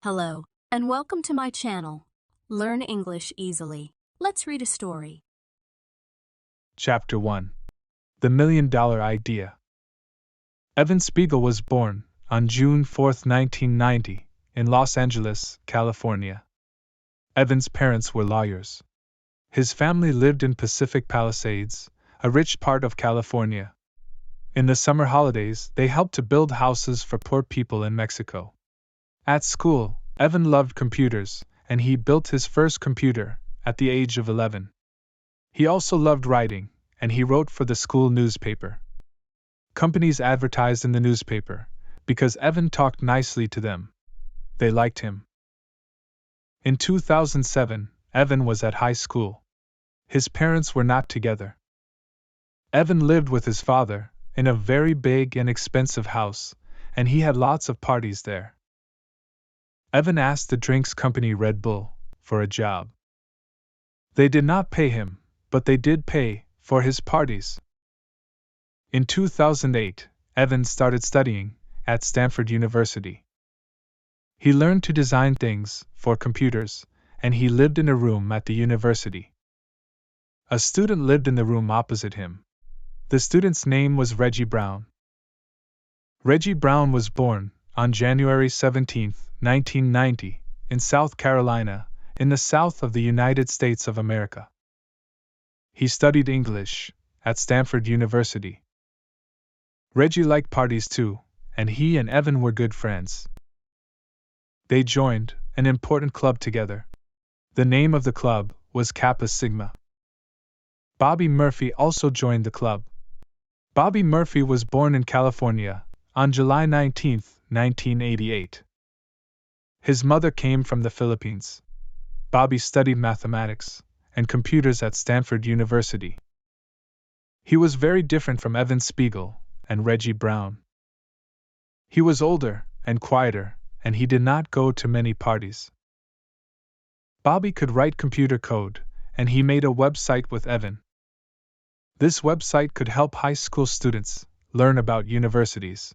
Hello, and welcome to my channel. Learn English easily. Let's read a story. Chapter 1. The $1 Million Idea. Evan Spiegel was born on June 4, 1990, in Los Angeles, California. Evan's parents were lawyers. His family lived in Pacific Palisades, a rich part of California. In the summer holidays, they helped to build houses for poor people in Mexico. At school, Evan loved computers, and he built his first computer at the age of 11. He also loved writing, and he wrote for the school newspaper. Companies advertised in the newspaper because Evan talked nicely to them. They liked him. In 2007, Evan was at high school. His parents were not together. Evan lived with his father in a very big and expensive house, and he had lots of parties there. Evan asked the drinks company Red Bull for a job. They did not pay him, but they did pay for his parties. In 2008, Evan started studying at Stanford University. He learned to design things for computers, and he lived in a room at the university. A student lived in the room opposite him. The student's name was Reggie Brown. Reggie Brown was born on January 17, 1990, in South Carolina, in the south of the United States of America. He studied English at Stanford University. Reggie liked parties too, and he and Evan were good friends. They joined an important club together. The name of the club was Kappa Sigma. Bobby Murphy also joined the club. Bobby Murphy was born in California on July 19, 1988. His mother came from the Philippines. Bobby studied mathematics and computers at Stanford University. He was very different from Evan Spiegel and Reggie Brown. He was older and quieter, and he did not go to many parties. Bobby could write computer code, and he made a website with Evan. This website could help high school students learn about universities.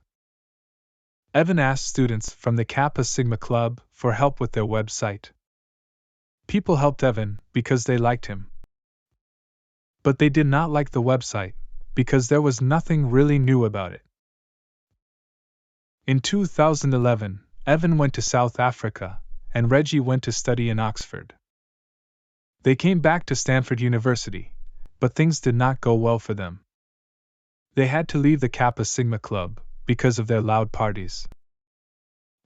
Evan asked students from the Kappa Sigma Club for help with their website. People helped Evan because they liked him. But they did not like the website because there was nothing really new about it. In 2011, Evan went to South Africa, and Reggie went to study in Oxford. They came back to Stanford University, but things did not go well for them. They had to leave the Kappa Sigma Club because of their loud parties.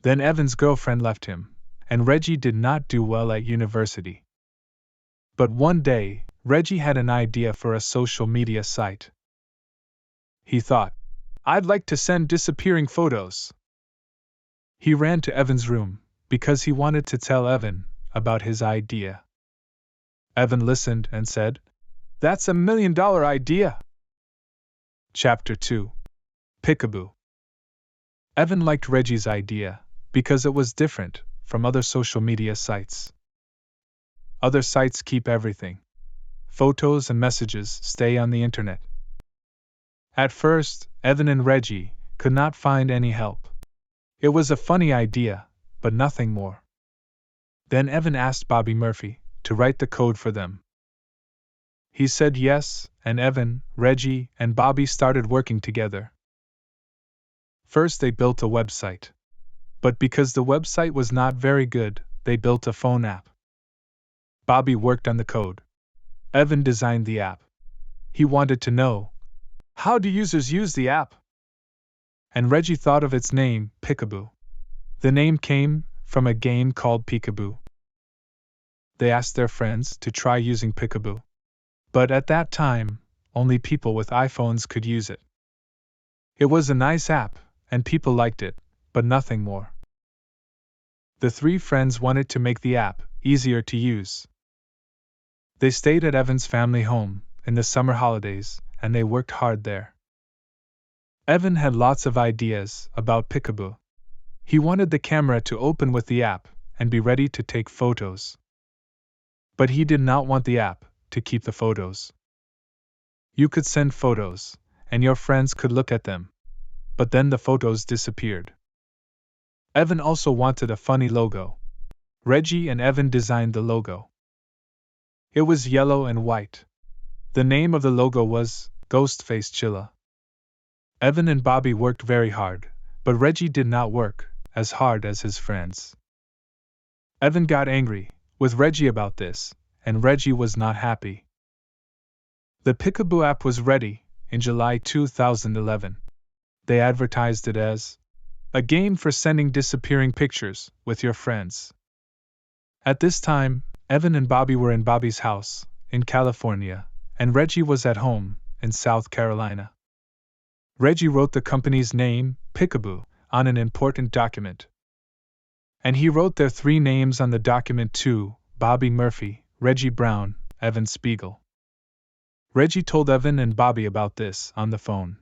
Then Evan's girlfriend left him, and Reggie did not do well at university. But one day, Reggie had an idea for a social media site. He thought, "I'd like to send disappearing photos." He ran to Evan's room because he wanted to tell Evan about his idea. Evan listened and said, "That's $1 million idea." Chapter 2. Picaboo. Evan liked Reggie's idea because it was different from other social media sites. Other sites keep everything. Photos and messages stay on the internet. At first, Evan and Reggie could not find any help. It was a funny idea, but nothing more. Then Evan asked Bobby Murphy to write the code for them. He said yes, and Evan, Reggie, and Bobby started working together. First they built a website. But because the website was not very good, they built a phone app. Bobby worked on the code. Evan designed the app. He wanted to know, how do users use the app? And Reggie thought of its name, Picaboo. The name came from a game called Picaboo. They asked their friends to try using Picaboo. But at that time, only people with iPhones could use it. It was a nice app, and people liked it, but nothing more. The three friends wanted to make the app easier to use. They stayed at Evan's family home in the summer holidays, and they worked hard there. Evan had lots of ideas about Picaboo. He wanted the camera to open with the app and be ready to take photos. But he did not want the app to keep the photos. You could send photos, and your friends could look at them. But then the photos disappeared. Evan also wanted a funny logo. Reggie and Evan designed the logo. It was yellow and white. The name of the logo was Ghostface Chilla. Evan and Bobby worked very hard, but Reggie did not work as hard as his friends. Evan got angry with Reggie about this, and Reggie was not happy. The Picaboo app was ready in July 2011. They advertised it as a game for sending disappearing pictures with your friends. At this time, Evan and Bobby were in Bobby's house in California, and Reggie was at home in South Carolina. Reggie wrote the company's name, Picaboo, on an important document. And he wrote their 3 names on the document too: Bobby Murphy, Reggie Brown, Evan Spiegel. Reggie told Evan and Bobby about this on the phone.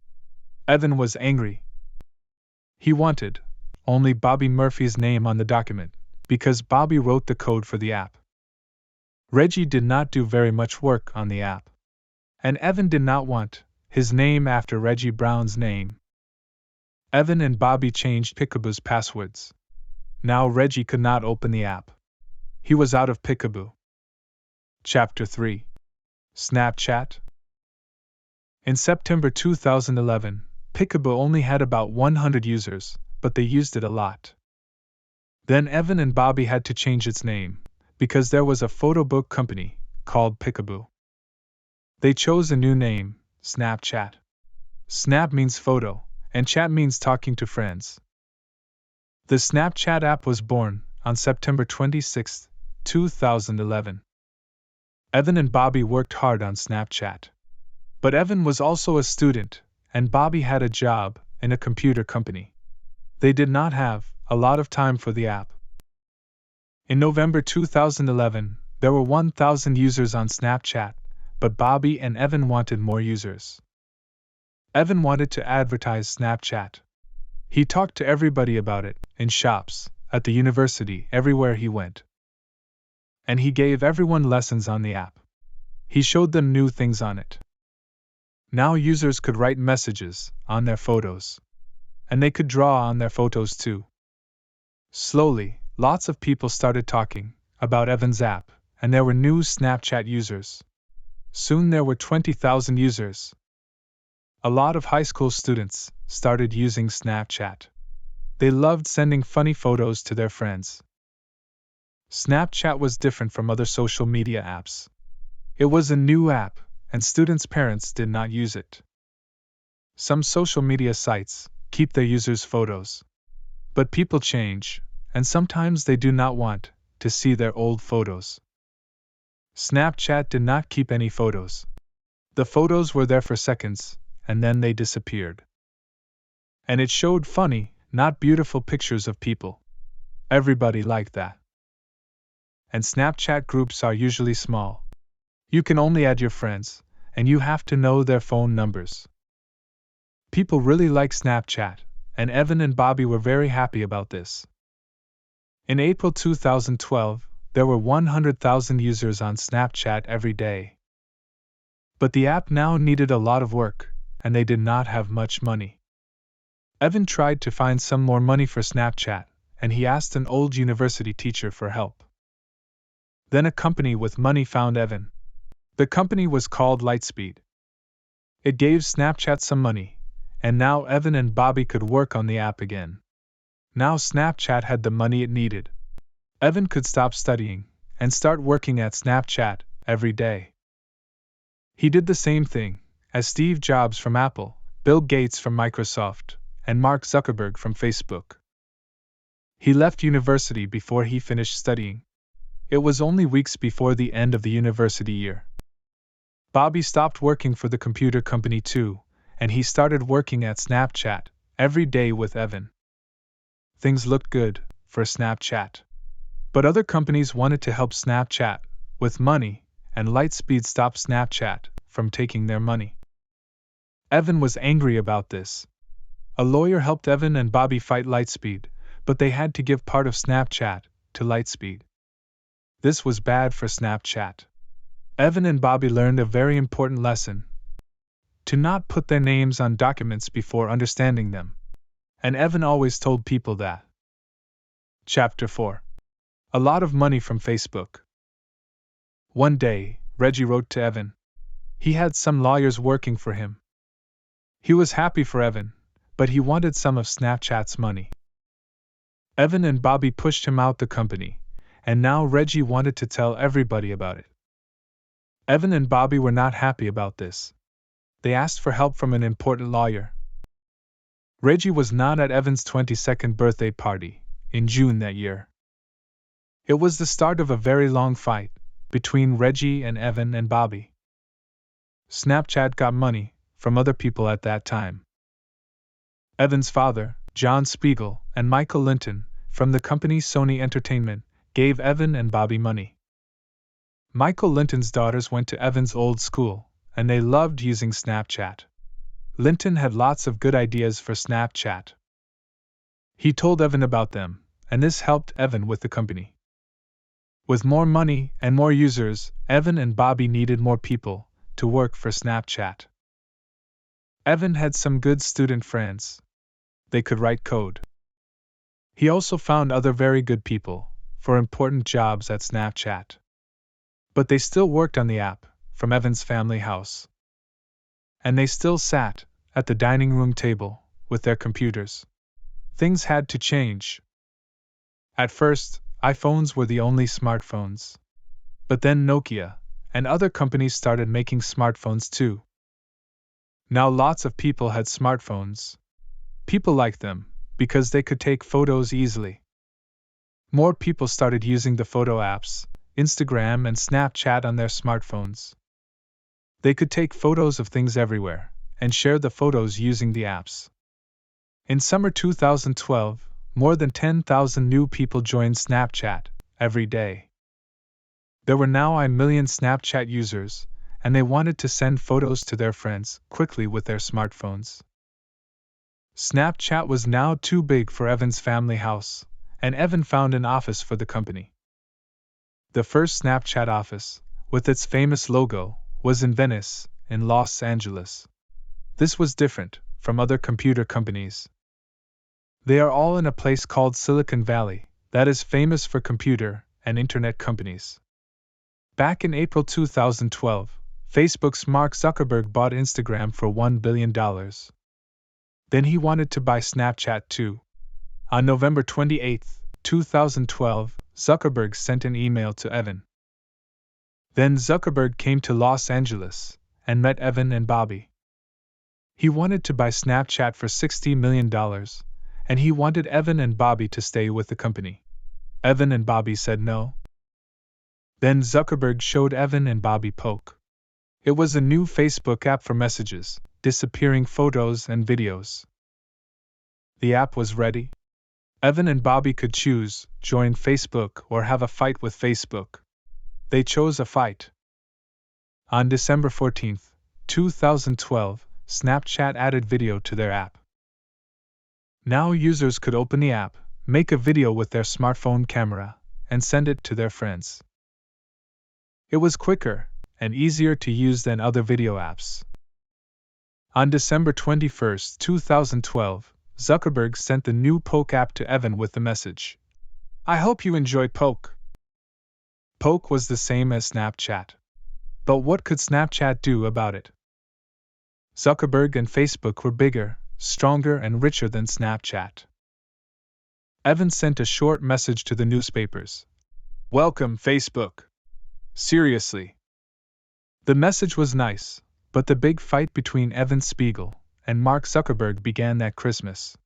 Evan was angry. He wanted only Bobby Murphy's name on the document, because Bobby wrote the code for the app. Reggie did not do very much work on the app. And Evan did not want his name after Reggie Brown's name. Evan and Bobby changed Picaboo's passwords. Now Reggie could not open the app. He was out of Picaboo. Chapter 3. Snapchat. In September 2011, Picaboo only had about 100 users, but they used it a lot. Then Evan and Bobby had to change its name, because there was a photo book company called Picaboo. They chose a new name, Snapchat. Snap means photo, and chat means talking to friends. The Snapchat app was born on September 26, 2011. Evan and Bobby worked hard on Snapchat. But Evan was also a student, and Bobby had a job in a computer company. They did not have a lot of time for the app. In November 2011, there were 1,000 users on Snapchat, but Bobby and Evan wanted more users. Evan wanted to advertise Snapchat. He talked to everybody about it, in shops, at the university, everywhere he went. And he gave everyone lessons on the app. He showed them new things on it. Now users could write messages on their photos. And they could draw on their photos too. Slowly, lots of people started talking about Evan's app, and there were new Snapchat users. Soon there were 20,000 users. A lot of high school students started using Snapchat. They loved sending funny photos to their friends. Snapchat was different from other social media apps. It was a new app, and students' parents did not use it. Some social media sites keep their users' photos. But people change, and sometimes they do not want to see their old photos. Snapchat did not keep any photos. The photos were there for seconds, and then they disappeared. And it showed funny, not beautiful pictures of people. Everybody liked that. And Snapchat groups are usually small. You can only add your friends, and you have to know their phone numbers. People really like Snapchat, and Evan and Bobby were very happy about this. In April 2012, there were 100,000 users on Snapchat every day. But the app now needed a lot of work, and they did not have much money. Evan tried to find some more money for Snapchat, and he asked an old university teacher for help. Then a company with money found Evan. The company was called Lightspeed. It gave Snapchat some money, and now Evan and Bobby could work on the app again. Now Snapchat had the money it needed. Evan could stop studying and start working at Snapchat every day. He did the same thing as Steve Jobs from Apple, Bill Gates from Microsoft, and Mark Zuckerberg from Facebook. He left university before he finished studying. It was only weeks before the end of the university year. Bobby stopped working for the computer company too, and he started working at Snapchat every day with Evan. Things looked good for Snapchat. But other companies wanted to help Snapchat with money, and Lightspeed stopped Snapchat from taking their money. Evan was angry about this. A lawyer helped Evan and Bobby fight Lightspeed, but they had to give part of Snapchat to Lightspeed. This was bad for Snapchat. Evan and Bobby learned a very important lesson: to not put their names on documents before understanding them. And Evan always told people that. Chapter 4. A lot of money from Facebook. One day, Reggie wrote to Evan. He had some lawyers working for him. He was happy for Evan, but he wanted some of Snapchat's money. Evan and Bobby pushed him out the company, and now Reggie wanted to tell everybody about it. Evan and Bobby were not happy about this. They asked for help from an important lawyer. Reggie was not at Evan's 22nd birthday party, in June that year. It was the start of a very long fight between Reggie and Evan and Bobby. Snapchat got money from other people at that time. Evan's father, John Spiegel, and Michael Linton, from the company Sony Entertainment, gave Evan and Bobby money. Michael Linton's daughters went to Evan's old school, and they loved using Snapchat. Linton had lots of good ideas for Snapchat. He told Evan about them, and this helped Evan with the company. With more money and more users, Evan and Bobby needed more people to work for Snapchat. Evan had some good student friends. They could write code. He also found other very good people for important jobs at Snapchat. But they still worked on the app from Evan's family house. And they still sat at the dining room table with their computers. Things had to change. At first, iPhones were the only smartphones. But then Nokia and other companies started making smartphones too. Now lots of people had smartphones. People liked them because they could take photos easily. More people started using the photo apps, Instagram and Snapchat on their smartphones. They could take photos of things everywhere and share the photos using the apps. In summer 2012, more than 10,000 new people joined Snapchat every day. There were now 1 million Snapchat users, and they wanted to send photos to their friends quickly with their smartphones. Snapchat was now too big for Evan's family house, and Evan found an office for the company. The first Snapchat office, with its famous logo, was in Venice, in Los Angeles. This was different from other computer companies. They are all in a place called Silicon Valley, that is famous for computer and internet companies. Back in April 2012, Facebook's Mark Zuckerberg bought Instagram for $1 billion. Then he wanted to buy Snapchat too. On November 28, 2012, Zuckerberg sent an email to Evan. Then Zuckerberg came to Los Angeles and met Evan and Bobby. He wanted to buy Snapchat for $60 million, and he wanted Evan and Bobby to stay with the company. Evan and Bobby said no. Then Zuckerberg showed Evan and Bobby Poke. It was a new Facebook app for messages, disappearing photos and videos. The app was ready. Evan and Bobby could choose, join Facebook or have a fight with Facebook. They chose a fight. On December 14, 2012, Snapchat added video to their app. Now users could open the app, make a video with their smartphone camera, and send it to their friends. It was quicker and easier to use than other video apps. On December 21, 2012, Zuckerberg sent the new Poke app to Evan with the message, "I hope you enjoy Poke." Poke was the same as Snapchat. But what could Snapchat do about it? Zuckerberg and Facebook were bigger, stronger, and richer than Snapchat. Evan sent a short message to the newspapers. "Welcome, Facebook. Seriously." The message was nice, but the big fight between Evan Spiegel and Mark Zuckerberg began that Christmas.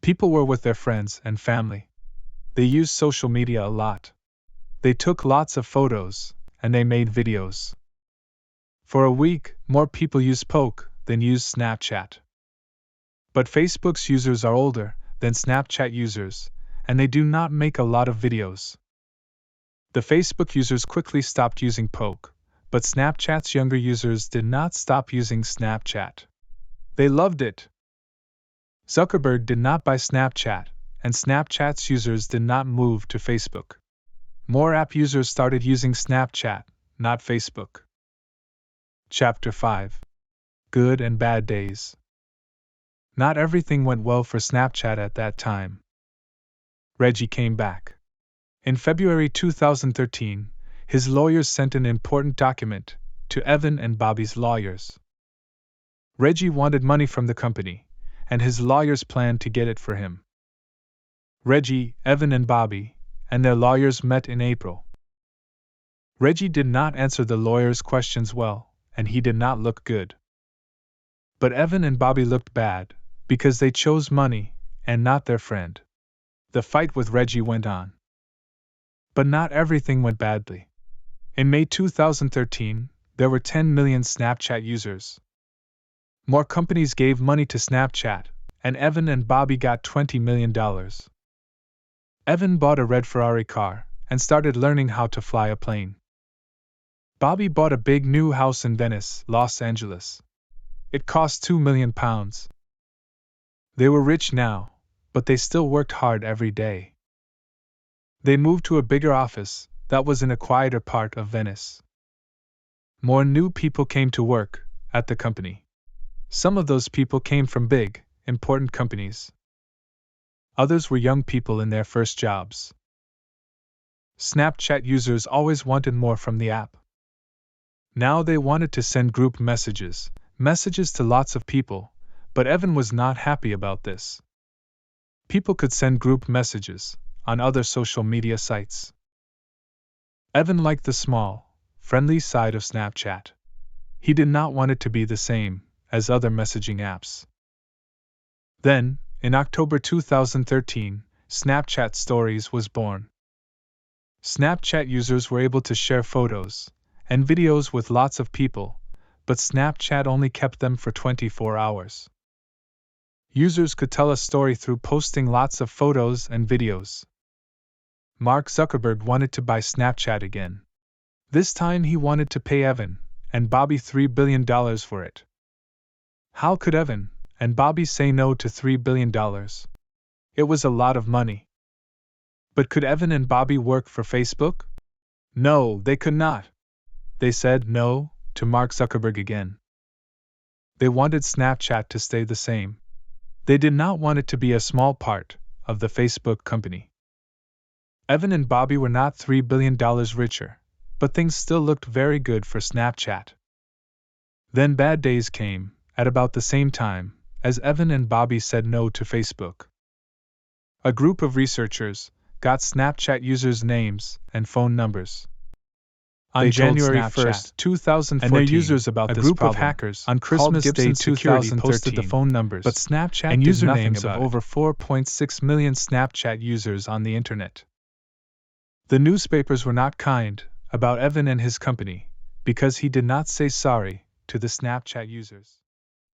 People were with their friends and family. They used social media a lot. They took lots of photos, and they made videos. For a week, more people used Poke than used Snapchat. But Facebook's users are older than Snapchat users, and they do not make a lot of videos. The Facebook users quickly stopped using Poke, but Snapchat's younger users did not stop using Snapchat. They loved it. Zuckerberg did not buy Snapchat, and Snapchat's users did not move to Facebook. More app users started using Snapchat, not Facebook. Chapter 5. Good and Bad Days. Not everything went well for Snapchat at that time. Reggie came back. In February 2013, his lawyers sent an important document to Evan and Bobby's lawyers. Reggie wanted money from the company, and his lawyers planned to get it for him. Reggie, Evan, and Bobby, and their lawyers met in April. Reggie did not answer the lawyers' questions well, and he did not look good. But Evan and Bobby looked bad, because they chose money, and not their friend. The fight with Reggie went on. But not everything went badly. In May 2013, there were 10 million Snapchat users. More companies gave money to Snapchat, and Evan and Bobby got $20 million. Evan bought a red Ferrari car and started learning how to fly a plane. Bobby bought a big new house in Venice, Los Angeles. It cost £2 million. They were rich now, but they still worked hard every day. They moved to a bigger office that was in a quieter part of Venice. More new people came to work at the company. Some of those people came from big, important companies. Others were young people in their first jobs. Snapchat users always wanted more from the app. Now they wanted to send group messages to lots of people, but Evan was not happy about this. People could send group messages on other social media sites. Evan liked the small, friendly side of Snapchat. He did not want it to be the same as other messaging apps. Then, in October 2013, Snapchat Stories was born. Snapchat users were able to share photos and videos with lots of people, but Snapchat only kept them for 24 hours. Users could tell a story through posting lots of photos and videos. Mark Zuckerberg wanted to buy Snapchat again. This time he wanted to pay Evan and Bobby $3 billion for it. How could Evan and Bobby say no to $3 billion? It was a lot of money. But could Evan and Bobby work for Facebook? No, they could not. They said no to Mark Zuckerberg again. They wanted Snapchat to stay the same. They did not want it to be a small part of the Facebook company. Evan and Bobby were not $3 billion richer, but things still looked very good for Snapchat. Then bad days came, at about the same time as Evan and Bobby said no to Facebook. A group of researchers got Snapchat users' names and phone numbers. On January 1st, 2014, and their users about this group of hackers on Christmas Day 2013 posted the phone numbers, but Snapchat and usernames of over 4.6 million Snapchat users on the internet. The newspapers were not kind about Evan and his company because he did not say sorry to the Snapchat users.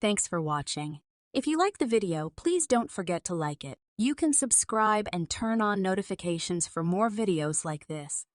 Thanks for watching. If you like the video, please don't forget to like it. You can subscribe and turn on notifications for more videos like this.